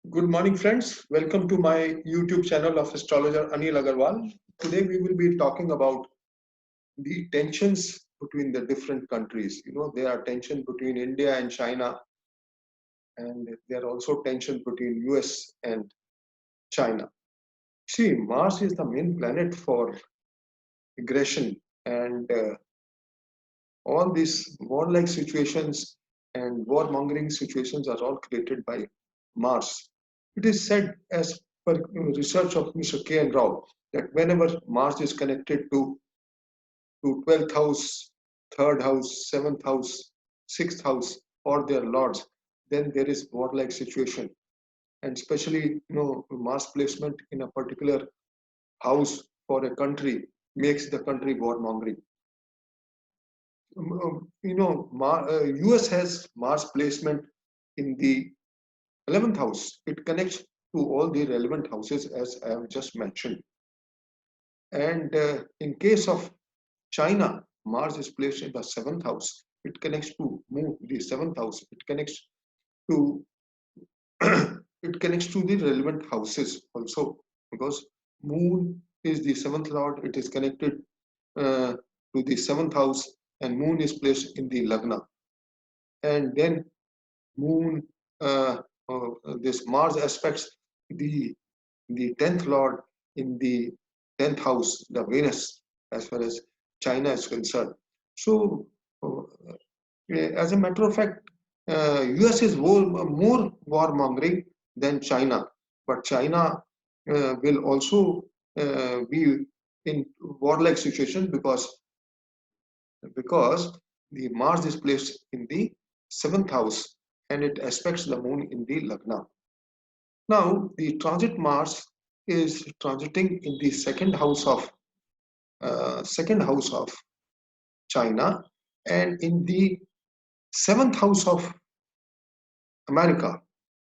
Good morning, friends. Welcome to my YouTube channel of astrologer Anil Agarwal. Today we will be talking about the tensions between the different countries. There are tensions between India and China, and there are also tensions between US and China. See, Mars is the main planet for aggression, and all these warlike situations and warmongering situations are all created by Mars. It is said, as per research of Mr. K. N. Rao, that whenever Mars is connected to 12th house, 3rd house, 7th house, 6th house, or their lords, then there is warlike situation. And especially, Mars placement in a particular house for a country makes the country warmongering. US has Mars placement in the 11th house. It connects to all the relevant houses as I have just mentioned. And in case of China, Mars is placed in the 7th house. It connects to Moon, the 7th house. It connects to it connects to the relevant houses also, because Moon is the 7th lord. It is connected to the 7th house, and Moon is placed in the Lagna. And then Moon, this Mars aspects the 10th lord in the 10th house, the Venus, as far as China is concerned. So, as a matter of fact, US is more warmongering than China, but China will also be in warlike situation because the Mars is placed in the 7th house and it aspects the moon in the Lagna. Now, the transit Mars is transiting in the second house of China and in the 7th house of America.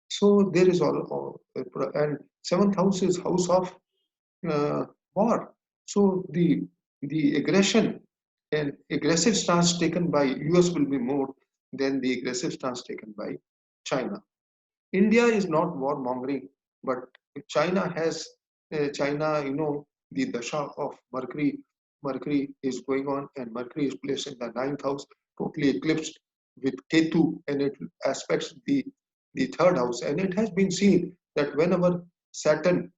So there is and 7th house is house of war. So the aggression and aggressive stance taken by US will be more than the aggressive stance taken by China. India is not warmongering, but China has China, the dasha of Mercury. Mercury is going on, and Mercury is placed in the 9th house, totally eclipsed with Ketu, and it aspects the 3rd house. And it has been seen that whenever Saturn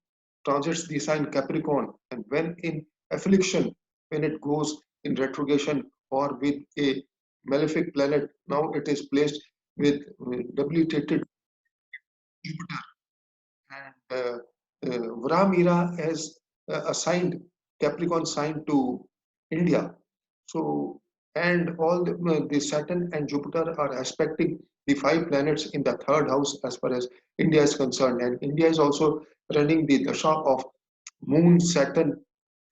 transits the sign Capricorn, and when in affliction, when it goes in retrogression or with a malefic planet, now it is placed with debilitated Jupiter, and Vramira has assigned Capricorn sign to India. So, and all the Saturn and Jupiter are aspecting the 5 planets in the 3rd house as far as India is concerned. And India is also running the dasha of Moon, Saturn,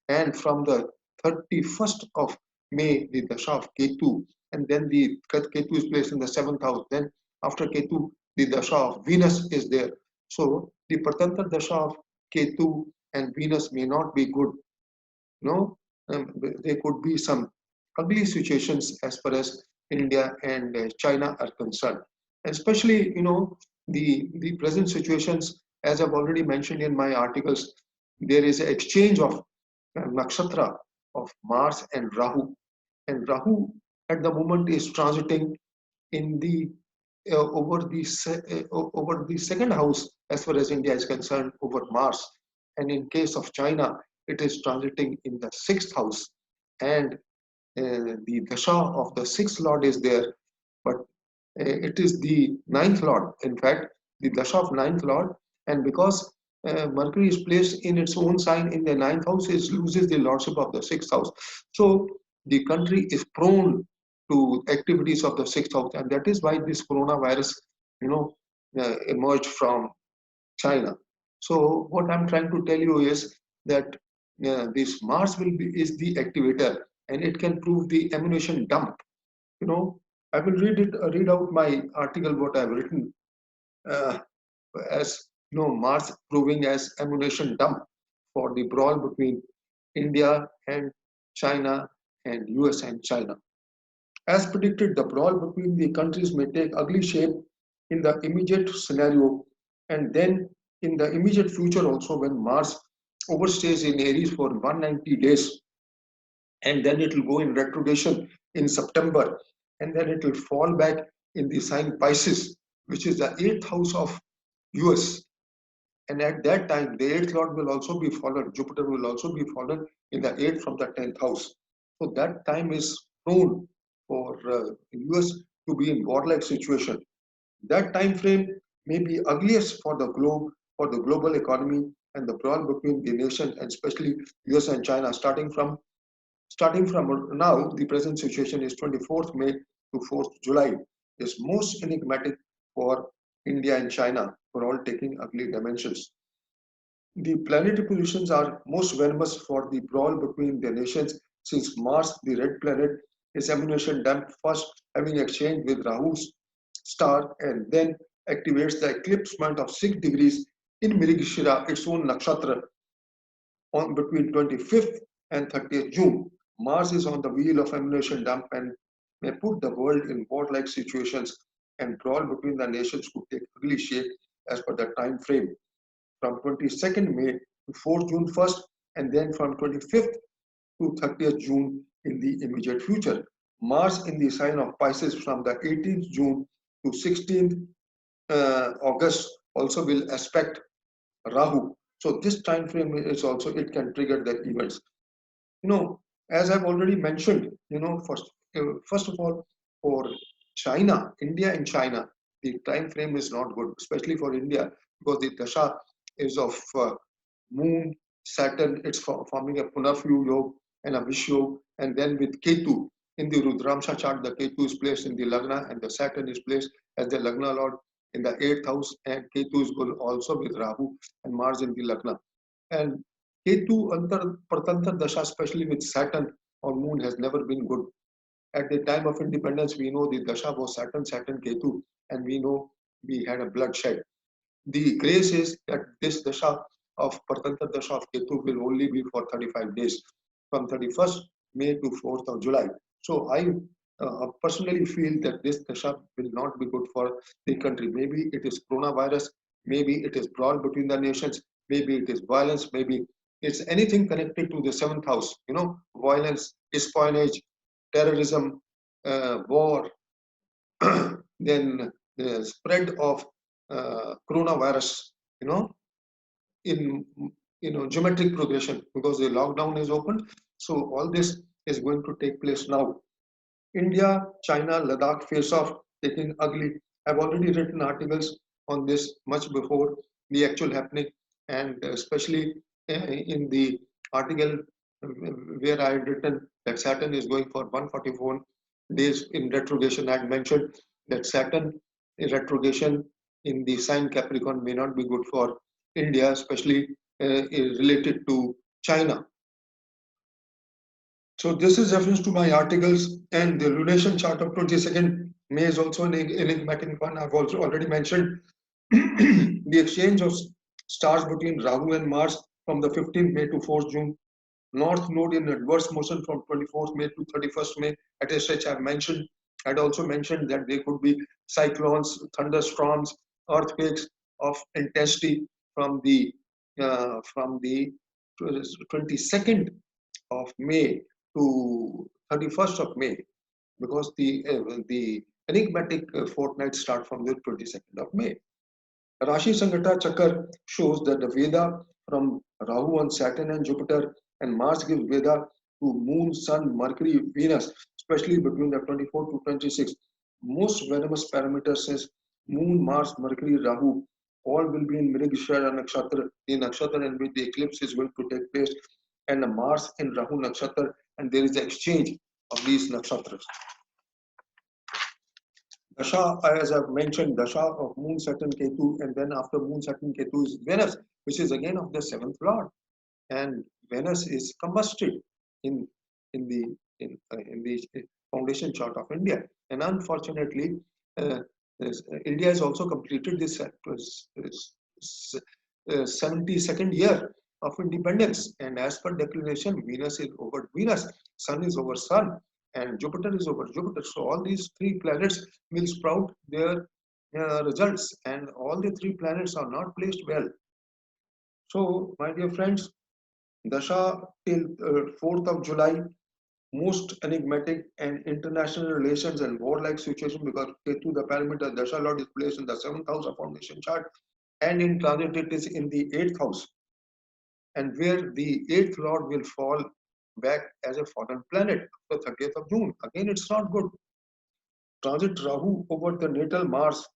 and from the 31st of May, the dasha of Ketu, and then the Ketu is placed in the 7th house. Then after Ketu, the dasha of Venus is there. So the Pratantra dasha of Ketu and Venus may not be good. No, there could be some ugly situations as far as India and China are concerned. Especially, the present situations, as I've already mentioned in my articles, there is an exchange of nakshatra of Mars and Rahu. And Rahu at the moment is transiting in the over the second house as far as India is concerned over Mars, and in case of China, it is transiting in the 6th house, and the dasha of the 6th lord is there, but it is the 9th lord. In fact, the dasha of 9th lord, and because Mercury is placed in its own sign in the 9th house, it loses the lordship of the 6th house. So the country is prone to activities of the 6th house, and that is why this coronavirus, emerged from China. So what I'm trying to tell you is that this Mars is the activator, and it can prove the ammunition dump. You know, I will read out my article what I've written uh, as Mars proving as ammunition dump for the brawl between India and China and US and China. As predicted, the brawl between the countries may take ugly shape in the immediate scenario And then in the immediate future also, when Mars overstays in Aries for 190 days, and then it will go in retrogression in September, and then it will fall back in the sign Pisces, which is the eighth house of US. And at that time, the eighth lord will also be fallen. Jupiter will also be fallen in the eighth from the 10th house. So that time is prone for US to be in warlike situation. That time frame may be ugliest for the globe, for the global economy, and the brawl between the nations, and especially US and China. Starting from now, the present situation is 24th May to 4th July is most enigmatic for India and China, for all taking ugly dimensions. The planetary positions are most venomous for the brawl between the nations, since Mars, the red planet, is ammunition dump first having exchange with Rahu's star and then activates the eclipse point of 6 degrees in Mirigashira, its own nakshatra, on between 25th and 30th June. Mars is on the wheel of ammunition dump and may put the world in warlike situations, and brawl between the nations could take ugly shape as per the time frame from 22nd May to 4th June first, and then from 25th to 30th June in the immediate future. Mars in the sign of Pisces from the 18th June to 16th August also will aspect Rahu. So this time frame is also, it can trigger the events. You know, as I've already mentioned, first of all, for China, India and China, the time frame is not good, especially for India, because the dasha is of Moon, Saturn. It's forming a Punarvyu Yoga and a Vish Yoga, and then with Ketu in the Rudramsha chart, the Ketu is placed in the Lagna, and the Saturn is placed as the Lagna Lord in the eighth house, and Ketu is also with Rahu and Mars in the Lagna. And Ketu Antar Pratantar Dasha, especially with Saturn or Moon, has never been good. At the time of independence, we know the Dasha was Saturn, Saturn, Ketu, and we know we had a bloodshed. The grace is that this Dasha of Pratantar Dasha of Ketu will only be for 35 days, from 31st May to 4th of July. So I personally feel that this Dasha will not be good for the country. Maybe it is coronavirus, maybe it is brawl between the nations, maybe it is violence, maybe it's anything connected to the seventh house, violence, espionage, terrorism, war, then the spread of coronavirus, you know, in geometric progression, because the lockdown is open. So all this is going to take place now. India, China, Ladakh face off, taking ugly. I've already written articles on this much before the actual happening, and especially in the article where I had written that Saturn is going for 144 days in retrogression. I had mentioned that Saturn in retrogression in the sign Capricorn may not be good for India, especially related to China. So this is reference to my articles, and the lunation chart of 22nd May is also an enigmatic one. I've also already mentioned the exchange of stars between Rahu and Mars from the 15th May to 4th June. North node in adverse motion from 24th May to 31st May. At a stretch I've mentioned. I'd also mentioned that there could be cyclones, thunderstorms, earthquakes of intensity from the 22nd of May to 31st of May, because the enigmatic fortnight start from the 22nd of May. Rashi Sangata Chakar shows that the Veda from Rahu and Saturn and Jupiter and Mars gives Veda to Moon, Sun, Mercury, Venus, especially between the 24 to 26. Most venomous parameters says Moon, Mars, Mercury, Rahu, all will be in Mrigashira Nakshatra, the Nakshatra in which the eclipse is going to take place, and the Mars in Rahu Nakshatra, and there is the exchange of these nakshatras. Dasha, as I've mentioned, Dasha of Moon, Saturn, Ketu, and then after Moon, Saturn, Ketu is Venus, which is again of the seventh lord, and Venus is combusted in the foundation chart of India, and unfortunately, uh, India has also completed this 72nd year of independence, and as per declaration, Venus is over Venus, Sun is over Sun, and Jupiter is over Jupiter. So all these three planets will sprout their results, and all the three planets are not placed well. So, my dear friends, Dasha till 4th of July, most enigmatic and international relations and warlike situation because Ketu, the parameter Dasha Lord, is placed in the 7th house of formation chart and in transit it is in the 8th house, and where the 8th Lord will fall back as a foreign planet after 30th of June. Again, it's not good. Transit Rahu over the natal Mars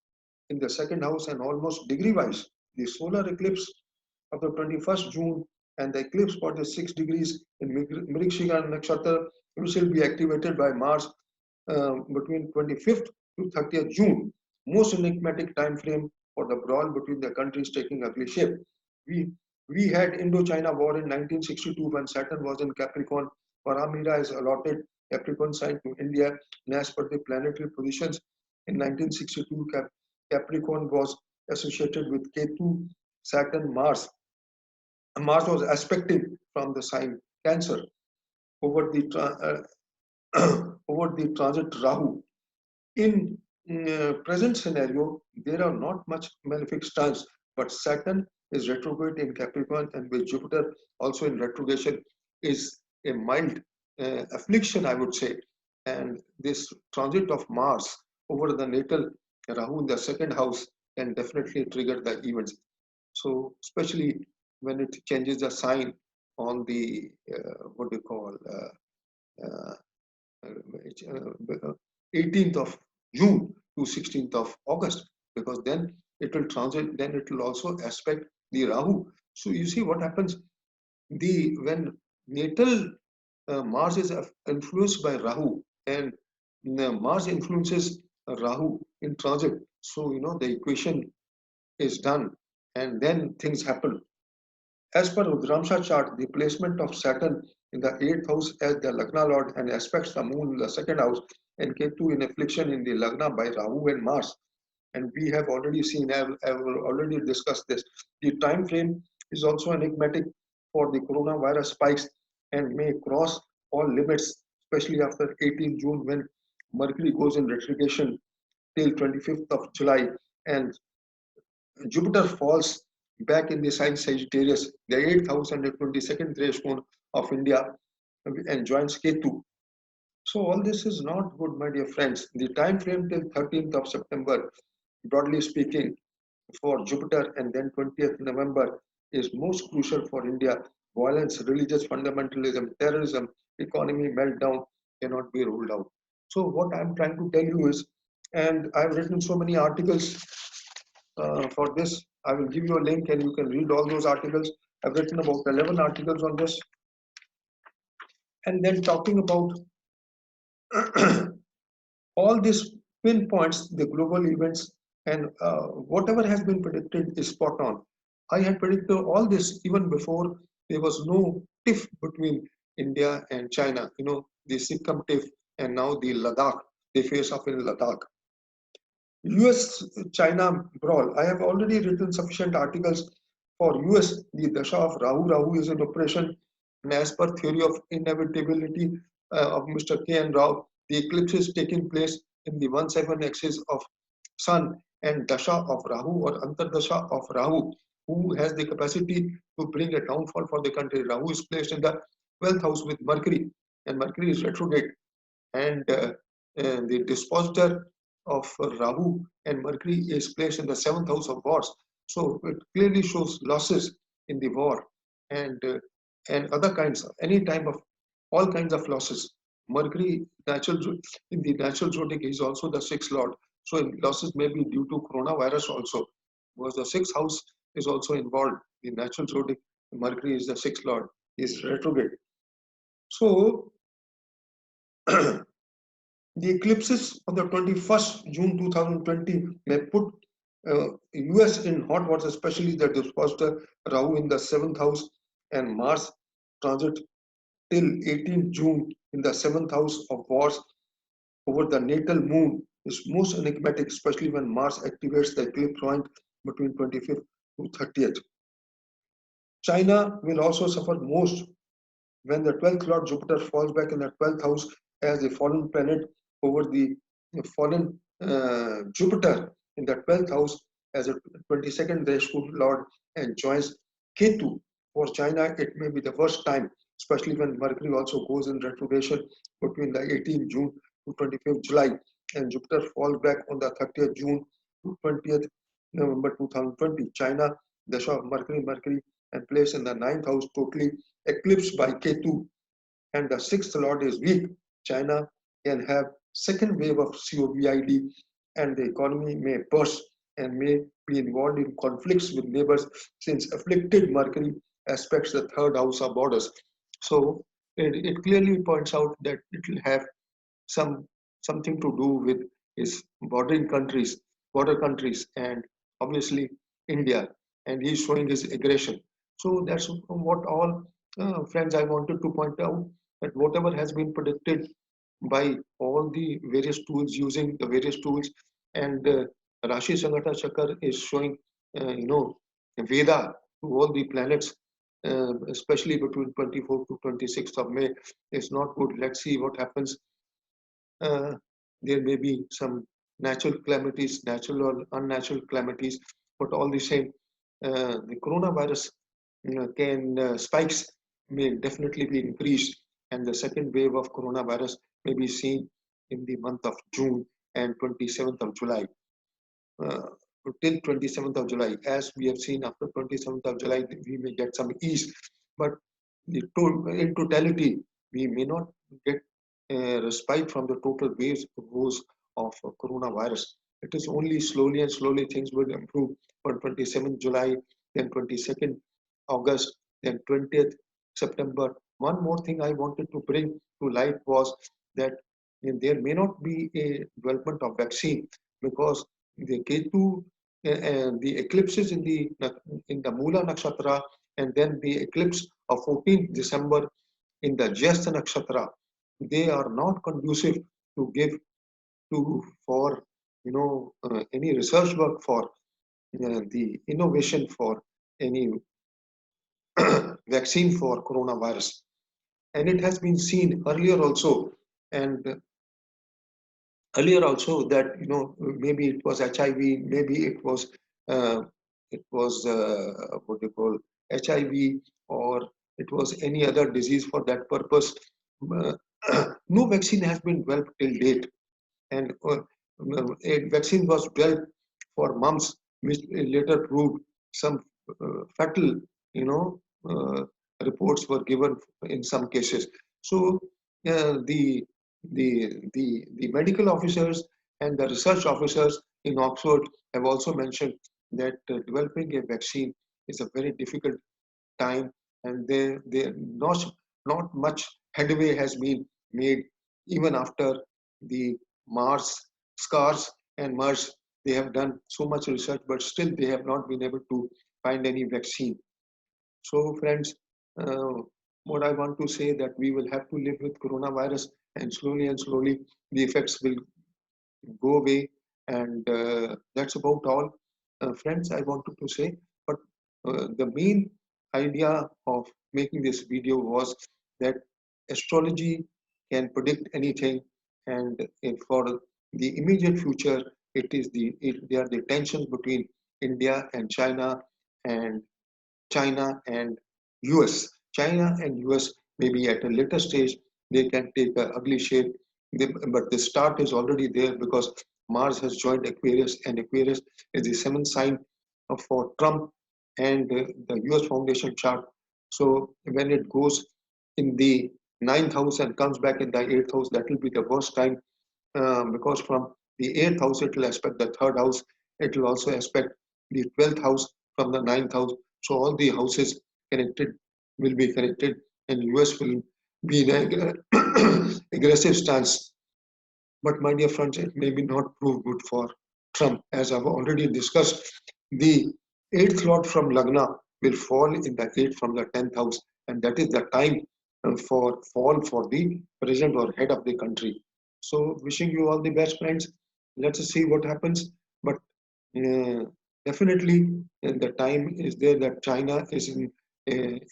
in the 2nd house and almost degree wise. The solar eclipse of the 21st June and the eclipse for the 6 degrees in Mrikshiga Nakshatra, which will be activated by Mars between 25th to 30th June. Most enigmatic time frame for the brawl between the countries taking ugly shape. We we had Indo-China War in 1962 when Saturn was in Capricorn. Paramira is allotted Capricorn sign to India, and as per the planetary positions in 1962, Capricorn was associated with Ketu, Saturn, Mars. Mars was aspecting from the sign Cancer over the over the transit Rahu. In present scenario, there are not much malefic stars, but Saturn is retrograde in Capricorn and with Jupiter also in retrogression is a mild affliction, I would say. And this transit of Mars over the natal Rahu in the 2nd house can definitely trigger the events. So, especially when it changes the sign on the what do you call uh, 18th of June to 16th of August, because then it will transit, then it will also aspect the Rahu. So you see what happens. The when natal Mars is influenced by Rahu and Mars influences Rahu in transit. So you know the equation is done, and then things happen. As per Rudramsha chart, the placement of Saturn in the 8th house as the Lagna Lord and aspects the moon in the 2nd house and Ketu in affliction in the Lagna by Rahu and Mars. And we have already seen, I have already discussed this. The time frame is also enigmatic for the coronavirus spikes and may cross all limits, especially after 18 June when Mercury goes in retrogression till 25th of July and Jupiter falls back in the sign Sagittarius, the 8th house and the 22nd threshold of India, and joins Ketu. So all this is not good, my dear friends. The time frame till 13th of September, broadly speaking, for Jupiter and then 20th November is most crucial for India. Violence, religious fundamentalism, terrorism, economy meltdown cannot be ruled out. So what I'm trying to tell you is, and I've written so many articles for this. I will give you a link and you can read all those articles. I've written about 11 articles on this. And then talking about all these pinpoints, the global events, and whatever has been predicted is spot on. I had predicted all this even before there was no tiff between India and China. You know, the Sikkim tiff and now the Ladakh, they face off in Ladakh. US China brawl. I have already written sufficient articles for US. The Dasha of Rahu. Rahu is in operation, and as per theory of inevitability of Mr. K. N. Rao, the eclipse is taking place in the 1/7 axis of Sun and Dasha of Rahu or Antardasha of Rahu, who has the capacity to bring a downfall for the country. Rahu is placed in the 12th house with Mercury, and Mercury is retrograde, and the dispositor of Rahu and Mercury is placed in the 7th house of wars. So it clearly shows losses in the war and and other kinds, any time of all kinds of losses. Mercury natural in the natural zodiac is also the 6th lord. So losses may be due to coronavirus also, because the 6th house is also involved. The natural zodiac, Mercury is the 6th lord, is retrograde. So the eclipses of the 21st June 2020 may put US in hot water, especially the dispositor Rahu in the 7th house and Mars transit till 18th June in the 7th house of wars over the natal moon is most enigmatic, especially when Mars activates the eclipse point between 25th to 30th. China will also suffer most when the 12th Lord Jupiter falls back in the 12th house as a fallen planet over the fallen Jupiter in the 12th house as a 22nd Deshpur Lord and joins Ketu. For China, it may be the worst time, especially when Mercury also goes in retrogression between the 18th June to 25th July, and Jupiter falls back on the 30th June to 20th November 2020. China, Dasha of Mercury, and placed in the 9th house, totally eclipsed by Ketu, and the 6th Lord is weak. China can have second wave of COVID, and the economy may burst and may be involved in conflicts with neighbors since afflicted Mercury aspects the third house of borders. So it clearly points out that it will have some something to do with his border countries, and obviously India, and he's showing his aggression. So that's what all friends I wanted to point out, that whatever has been predicted by all the various tools, using the various tools, and Rashi Sangata Chakra is showing, Veda to all the planets, especially between 24th to 26th of May, is not good. Let's see what happens. uh, there may be some natural calamities, natural or unnatural calamities, but all the same, the coronavirus can spikes may definitely be increased, and the second wave of coronavirus may be seen in the month of June and 27th of July. Uh, till 27th of July, as we have seen, after 27th of July, we may get some ease, but in totality, we may not get respite from the total waves of coronavirus. It is only slowly and slowly things will improve. For 27th July, then 22nd August, then 20th September. One more thing I wanted to bring to light was that there may not be a development of vaccine, because the Ketu and the eclipses in the Mula Nakshatra, and then the eclipse of 14th December in the Jyestha Nakshatra, they are not conducive to give to for any research work for the innovation for any vaccine for coronavirus. And it has been seen earlier also, and that maybe it was HIV, maybe uh, it was what they call HIV, or it was any other disease for that purpose. Uh, no vaccine has been developed till date, and a vaccine was developed for mumps, which later proved some fatal, you know, uh, reports were given in some cases. So the medical officers and the research officers in Oxford have also mentioned that developing a vaccine is a very difficult time, and they not much headway has been made even after the Mars scars and MERS. They have done so much research, but still they have not been able to find any vaccine. So, friends, uh, what I want to say that we will have to live with coronavirus, and slowly the effects will go away. And that's about all, friends, I wanted to say. But the main idea of making this video was that astrology can predict anything, and for the immediate future, they are the tensions between India and China, and China and US. China and US maybe at a later stage they can take an ugly shape, but the start is already there because Mars has joined Aquarius, and Aquarius is the seventh sign for Trump and the US Foundation chart. So when it goes in the ninth house and comes back in the eighth house, that will be the worst time, because from the eighth house it will aspect the third house. It will also aspect the 12th house from the ninth house. So all the houses connected will be connected, and US will be in an aggressive stance. But my dear friends, it may be not prove good for Trump. As I've already discussed, the eighth lord from Lagna will fall in the eighth from the 10th house, and that is the time for fall for the president or head of the country. So, wishing you all the best, friends. Let's see what happens. But uh, definitely, the time is there that China is in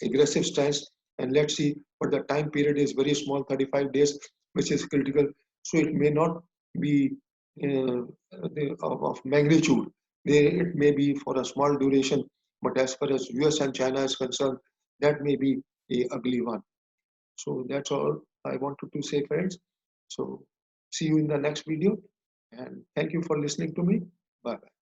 aggressive stance, and let's see. But the time period is very small, 35 days, which is critical. So it may not be of magnitude. It may be for a small duration, but as far as US and China is concerned, that may be a ugly one. So that's all I wanted to say, friends. So see you in the next video, and thank you for listening to me. Bye bye.